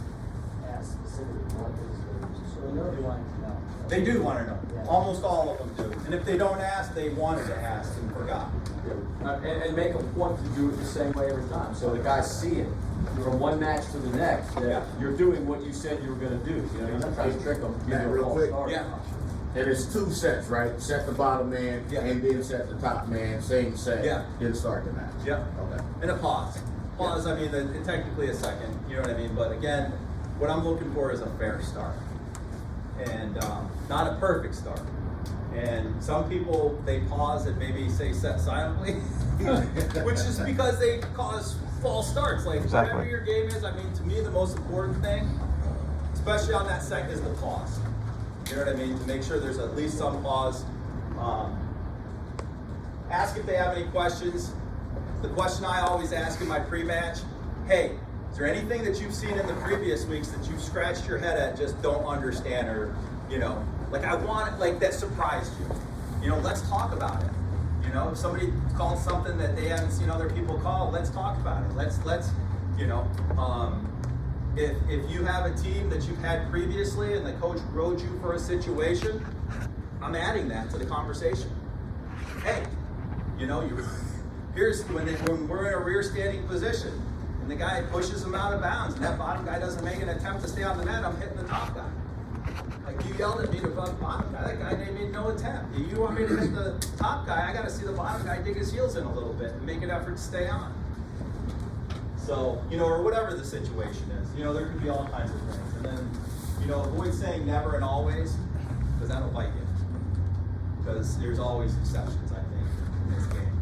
asked specifically what is the, so they wanted to know. They do want to know. Yeah. Almost all of them do. And if they don't ask, they wanted to ask and forgot. And make a point to do it the same way every time, so the guys see it from one match to the next, that Yeah. you're doing what you said you were gonna do, you know, you're not trying to trick them. Yeah, real quick. Yeah. And it's 2 sets, right? Set the bottom man, Yeah. and then set the top man, same set. Yeah. Then start the match. Yeah. Okay. And a pause. Pause, I mean, technically a second, you know what I mean? But again, what I'm looking for is a fair start. And not a perfect start. And some people, they pause and maybe say set silently, which is because they cause false starts. Like whatever your game is, I mean, to me, the most important thing, especially on that second, is the pause. You know what I mean? To make sure there's at least some pause. Ask if they have any questions. The question I always ask in my pre-match, hey, is there anything that you've seen in the previous weeks that you've scratched your head at, just don't understand, or, you know, like I want it, like that surprised you. You know, let's talk about it. You know, if somebody calls something that they haven't seen other people call, let's talk about it. Let's, you know, if you have a team that you've had previously and the coach wrote you for a situation, I'm adding that to the conversation. Hey, you know, here's when we're in a rear standing position and the guy pushes him out of bounds and that bottom guy doesn't make an attempt to stay on the net, I'm hitting the top guy. Like you yelled at me to bump bottom guy, that guy made no attempt. If you want me to hit the top guy, I gotta see the bottom guy dig his heels in a little bit and make an effort to stay on. So, you know, or whatever the situation is, you know, there could be all kinds of things. And then, you know, avoid saying never and always, because that'll bite you. Because there's always exceptions, I think, in this game.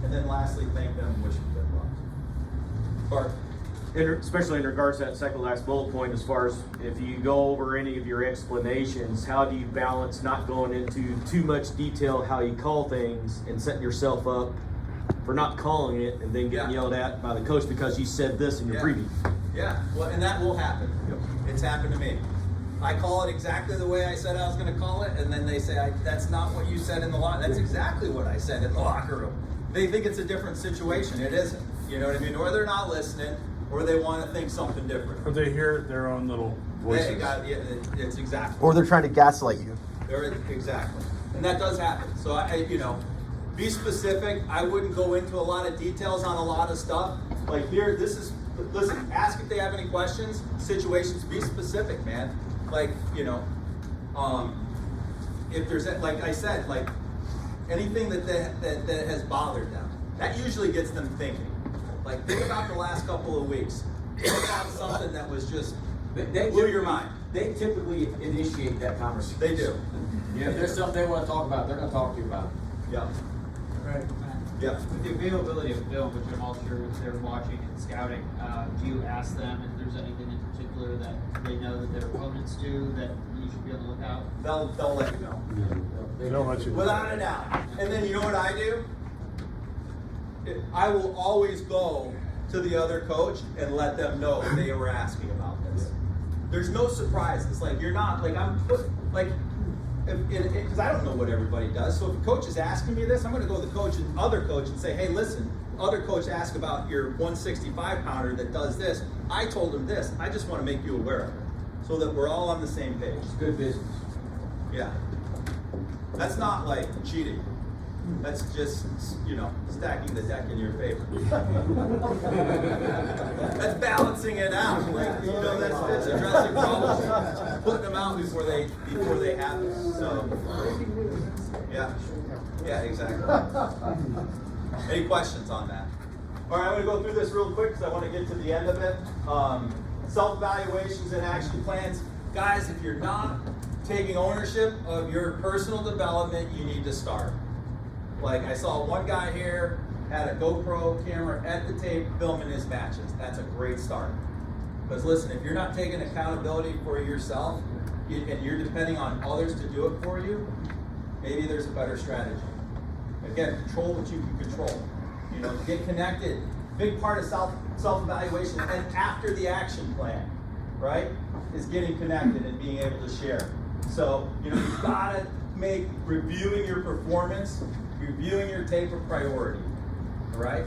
And then lastly, thank them and wish them good luck. Bart. Especially in regards to that second last bullet point, as far as if you go over any of your explanations, how do you balance not going into too much detail how you call things and setting yourself up for not calling it and then getting yelled at by the coach because you said this in your preview? Yeah, well, and that will happen. It's happened to me. I call it exactly the way I said I was going to call it, and then they say, that's not what you said in the locker room. That's exactly what I said in the locker room. They think it's a different situation. It isn't. You know what I mean? Or they're not listening, or they want to think something different. Or they hear their own little voices. It's exactly. Or they're trying to gaslight you. Exactly. And that does happen. So, be specific. I wouldn't go into a lot of details on a lot of stuff. Like here, listen, ask if they have any questions, situations, be specific, man. Like, if there's, like I said, like anything that has bothered them, that usually gets them thinking. Like, think about the last couple of weeks. Think about something that was just blew your mind. They typically initiate that conversation. They do. Yeah, if there's something they want to talk about, they're going to talk to you about it. Yeah. Right. Yeah. With the availability of film, which I'm all sure they're watching and scouting, do you ask them if there's anything in particular that they know that their opponents do that you should be on the lookout? They'll let you know. They don't let you. Without a doubt. And then you know what I do? I will always go to the other coach and let them know they were asking about this. There's no surprises. Like, you're not, like, because I don't know what everybody does. So if a coach is asking me this, I'm going to go to the other coach and say, hey, listen, other coach asked about your 165 pounder that does this. I told him this. I just want to make you aware of it so that we're all on the same page. It's good business. Yeah. That's not like cheating. That's just, stacking the deck in your favor. That's balancing it out. Like, that's addressing problems, putting them out before they happen. So, yeah, exactly. Any questions on that? All right, I'm going to go through this real quick because I want to get to the end of it. Self-evaluations and action plans. Guys, if you're not taking ownership of your personal development, you need to start. Like, I saw one guy here had a GoPro camera at the tape filming his matches. That's a great start. Because listen, if you're not taking accountability for yourself and you're depending on others to do it for you, maybe there's a better strategy. Again, control what you can control. Get connected. Big part of self-evaluation and after the action plan, right, is getting connected and being able to share. So, you've got to make reviewing your performance, reviewing your tape a priority, right?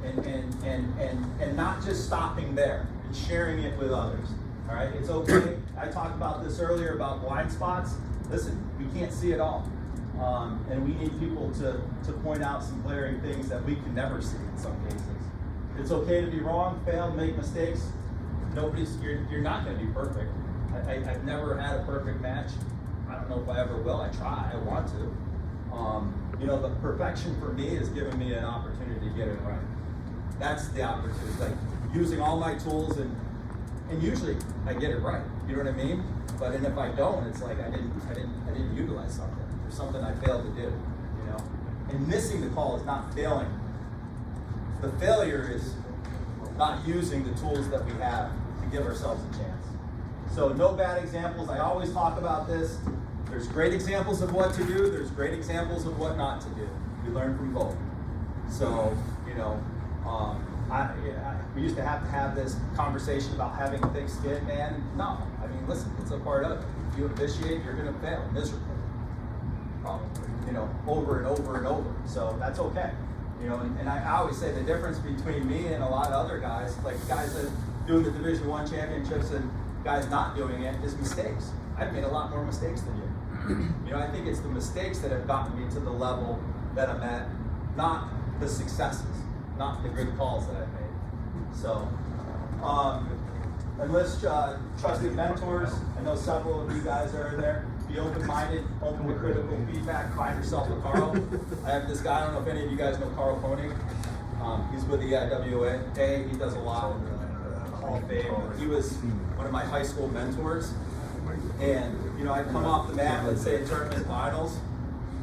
And not just stopping there and sharing it with others, all right? It's okay. I talked about this earlier about blind spots. Listen, we can't see it all. And we need people to point out some glaring things that we can never see in some cases. It's okay to be wrong, fail, make mistakes. You're not going to be perfect. I've never had a perfect match. I don't know if I ever will. I try. I want to. The perfection for me is giving me an opportunity to get it right. That's the opportunity. Like using all my tools and usually I get it right. You know what I mean? But if I don't, it's like I didn't utilize something. There's something I failed to do. And missing the call is not failing. The failure is not using the tools that we have to give ourselves a chance. So no bad examples. I always talk about this. There's great examples of what to do. There's great examples of what not to do. We learn from both. So, we used to have this conversation about having thick skin, man. No, I mean, listen, it's a part of it. If you officiate, you're going to fail miserably. Over and over and over. So that's okay. And I always say the difference between me and a lot of other guys, like guys that doing the Division I championships and guys not doing it, is mistakes. I've made a lot more mistakes than you. I think it's the mistakes that have gotten me to the level that I'm at, not the successes, not the good calls that I've made. So, enlist trusted mentors. I know several of you guys are there. Be open-minded, open to critical feedback. Find yourself a Carl. I have this guy. I don't know if any of you guys know Carl Koenig. He's with the IWA. He does a lot in the Hall of Fame. He was one of my high school mentors. And, I'd come off the mat, let's say tournament finals,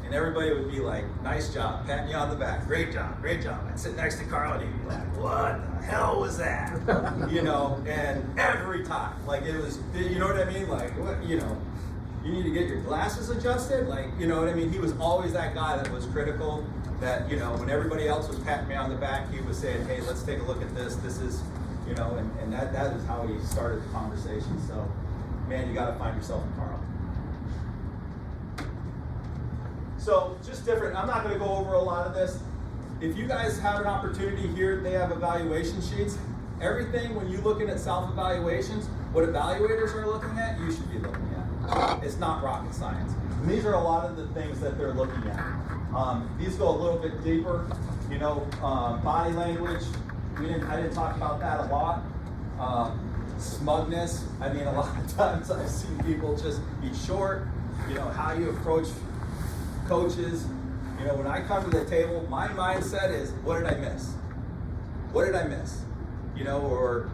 and everybody would be like, nice job, patting you on the back, great job, great job. I'd sit next to Carl and he'd be like, what the hell was that? And every time, like it was, you know what I mean? Like, what, you need to get your glasses adjusted? Like, you know what I mean? He was always that guy that was critical, that, when everybody else was patting me on the back, he was saying, hey, let's take a look at this. This is, You know, and that is how he started the conversation. So, man, you got to find yourself in Carl. So, just different. I'm not going to go over a lot of this. If you guys have an opportunity here, they have evaluation sheets. Everything, when you're looking at self-evaluations, what evaluators are looking at, you should be looking at. It's not rocket science. And these are a lot of the things that they're looking at. These go a little bit deeper. You know, body language. I didn't talk about that a lot. Smugness. I mean, a lot of times I've seen people just be short. You know, how you approach coaches. You know, when I come to the table, my mindset is, what did I miss? What did I miss? You know, or,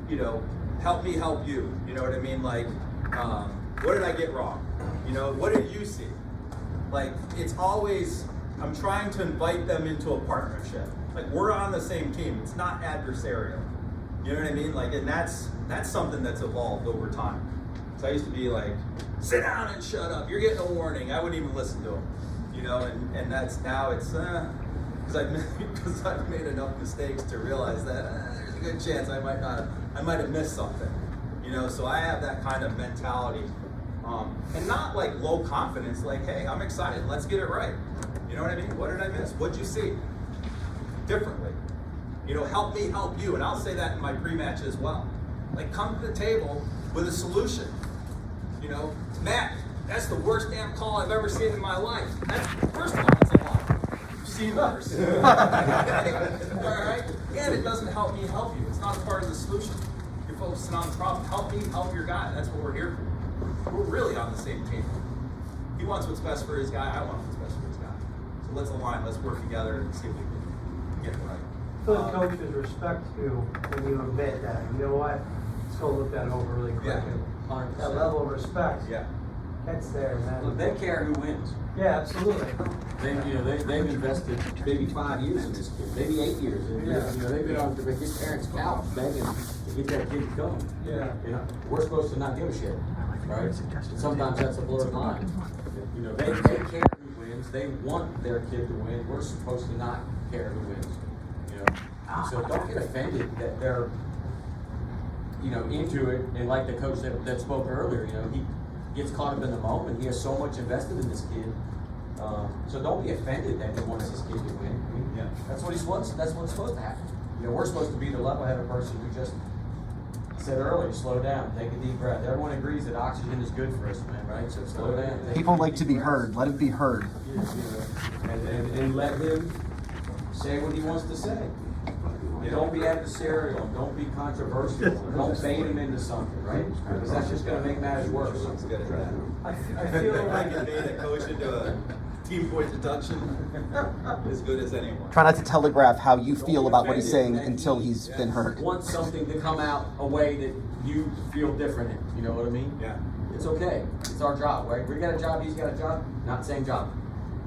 you know, help me help you. You know what I mean? Like, what did I get wrong? You know, what did you see? Like, it's always, I'm trying to invite them into a partnership. Like, we're on the same team. It's not adversarial. You know what I mean? Like, and that's something that's evolved over time. So I used to be like, sit down and shut up. You're getting a warning. I wouldn't even listen to them. You know, and that's now it's, because I've made enough mistakes to realize that there's a good chance I might have missed something. You know, so I have that kind of mentality. And not like low confidence, like, hey, I'm excited, let's get it right. You know what I mean? What did I miss? What'd you see differently? You know, help me help you. And I'll say that in my pre-match as well. Like, come to the table with a solution. You know, Matt, that's the worst damn call I've ever seen in my life. First of all, that's a lot. You've seen worse. All right? And it doesn't help me help you. It's not a part of the solution. You're focusing on the problem. Help me help your guy. That's what we're here for. We're really on the same team. He wants what's best for his guy. I want what's best for his guy. So let's align. Let's work together and see if we can get it right. So the coaches respect you when you admit that, you know what, let's go look that over really quick. Yeah. And that level of respect, Yeah. that's there, man. Look, they care who wins. Yeah, absolutely. They've invested maybe 5 years in this kid, maybe 8 years. Yeah. You know, they've been on his parents' couch begging to get that kid going. Yeah. You know, we're supposed to not give a shit, right? And sometimes that's a blurred line. You know, they care who wins. They want their kid to win. We're supposed to not care who wins. You know, so don't get offended that they're, you know, into it. And like the coach that spoke earlier, you know, he gets caught up in the moment. He has so much invested in this kid. So don't be offended that he wants this kid to win. I mean, Yeah. that's what's supposed to happen. You know, we're supposed to be the level-headed person who just said earlier, slow down, take a deep breath. Everyone agrees that oxygen is good for us, man, right? So slow down. People like to be heard. Let it be heard. You know, and let him say what he wants to say. Don't be adversarial. Don't be controversial. Don't bait him into something, right? Because that's just going to make matters worse. Let's get it right. I feel I like can bait a coach into a team point deduction as good as anyone. Try not to telegraph how you feel about what he's saying until he's been heard. Want something to come out a way that you feel different in. You know what I mean? Yeah. It's okay. It's our job, right? We got a job, he's got a job, not the same job.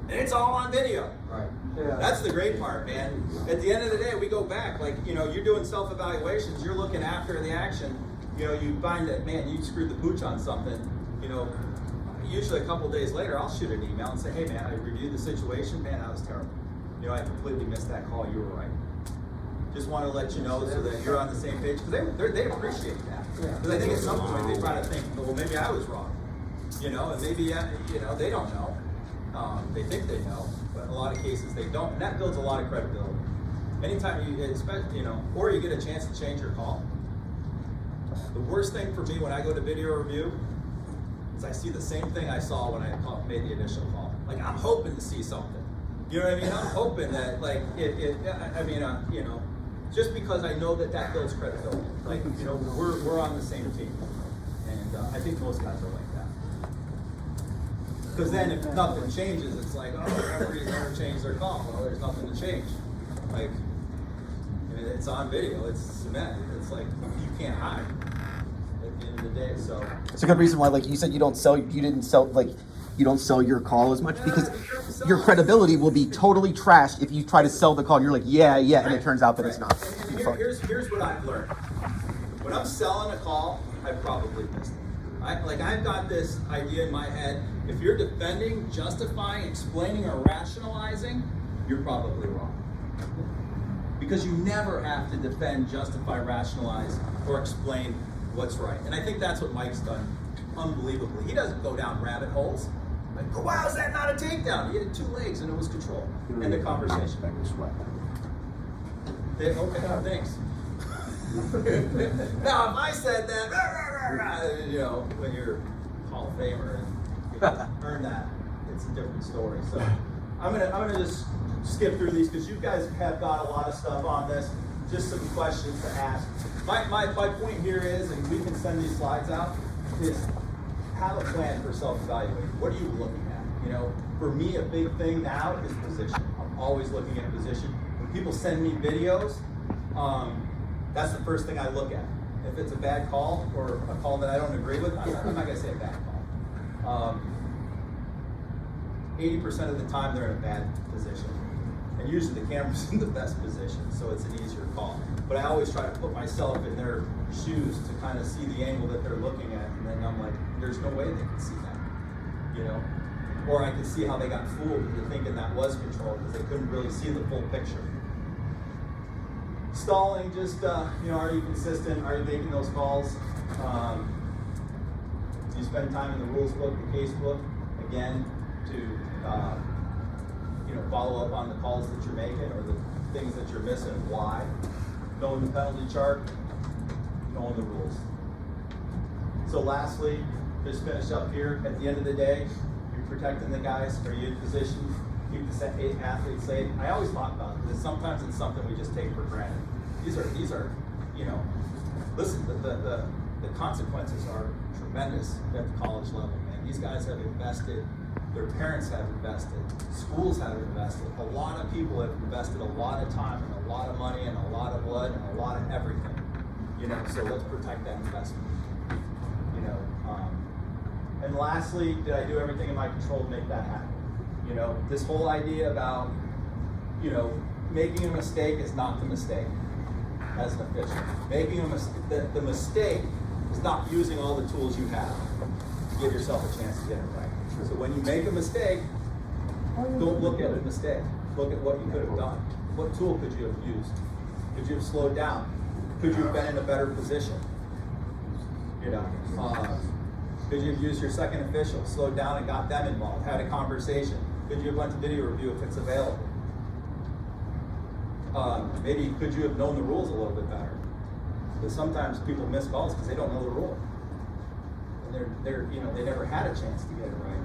And it's all on video. Right. Yeah. That's the great part, man. At the end of the day, we go back. Like, you know, you're doing self-evaluations. You're looking after the action. You know, you find that, man, you screwed the pooch on something. You know, usually a couple days later, I'll shoot an email and say, hey, man, I reviewed the situation. Man, that was terrible. You know, I completely missed that call. You were right. Just want to let you know so that you're on the same page. Because they appreciate that. Because I think at some point they try to think, well, maybe I was wrong. You know, and maybe, you know, they don't know. They think they know, but in a lot of cases they don't, and that builds a lot of credibility. Anytime you expect, you know, or you get a chance to change your call. The worst thing for me when I go to video review is I see the same thing I saw when I made the initial call. Like, I'm hoping to see something. You know what I mean? I'm hoping that, like, you know, just because I know that builds credibility. Like, you know, we're on the same team, and I think most guys are like that. Because then if nothing changes, it's like, oh, the referees never changed their call. Well, there's nothing to change. Like, I mean, it's on video. It's cement. It's like, you can't hide at the end of the day. So It's a good reason why, like you said, you don't sell your call as much, because your credibility will be totally trashed if you try to sell the call and you're like, yeah, and it turns out that it's not. And here's what I've learned. When I'm selling a call, I probably missed it. I've got this idea in my head. If you're defending, justifying, explaining, or rationalizing, you're probably wrong. because you never have to defend, justify, rationalize, or explain what's right. And I think that's what Mike's done unbelievably. He doesn't go down rabbit holes. Like, wow, is that not a takedown? He had 2 legs and it was control. End the conversation. Okay, thanks. Now, if I said that, you know, when you're Hall of Famer and you earn that, it's a different story. So I'm gonna just skip through these because you guys have got a lot of stuff on this. Just some questions to ask. My point here is, and we can send these slides out, is have a plan for self-evaluating. What are you looking at? You know, for me, a big thing now is position. I'm always looking at position. When people send me videos, that's the first thing I look at. If it's a bad call or a call that I don't agree with, I'm not gonna say a bad call. 80% of the time they're in a bad position. And usually the camera's in the best position, so it's an easier call. But I always try to put myself in their shoes to kind of see the angle that they're looking at, and then I'm like, there's no way they can see that, you know? Or I can see how they got fooled into thinking that was control because they couldn't really see the full picture. Stalling, just, you know, are you consistent? Are you making those calls? Do you spend time in the rules book, the case book, again, to, you know, follow up on the calls that you're making or the things that you're missing, why? Knowing the penalty chart, knowing the rules. So lastly, just finish up here. At the end of the day, you're protecting the guys. Are you in position? Keep the athletes safe. I always talk about it because sometimes it's something we just take for granted. These are, you know, listen, the consequences are tremendous at the college level, man. These guys have invested, their parents have invested, schools have invested, a lot of people have invested a lot of time and a lot of money and a lot of blood and a lot of everything, you know, so let's protect that investment, you know. And lastly, did I do everything in my control to make that happen? You know, this whole idea about, you know, making a mistake is not the mistake as an official. Making a mistake, the mistake is not using all the tools you have to give yourself a chance to get it right. So when you make a mistake, don't look at the mistake. Look at what you could have done. What tool could you have used? Could you have slowed down? Could you have been in a better position? You know, could you have used your second official, slowed down and got them involved, had a conversation? Could you have went to video review if it's available? Maybe could you have known the rules a little bit better? Because sometimes people miss calls because they don't know the rule. And they're you know, they never had a chance to get it right.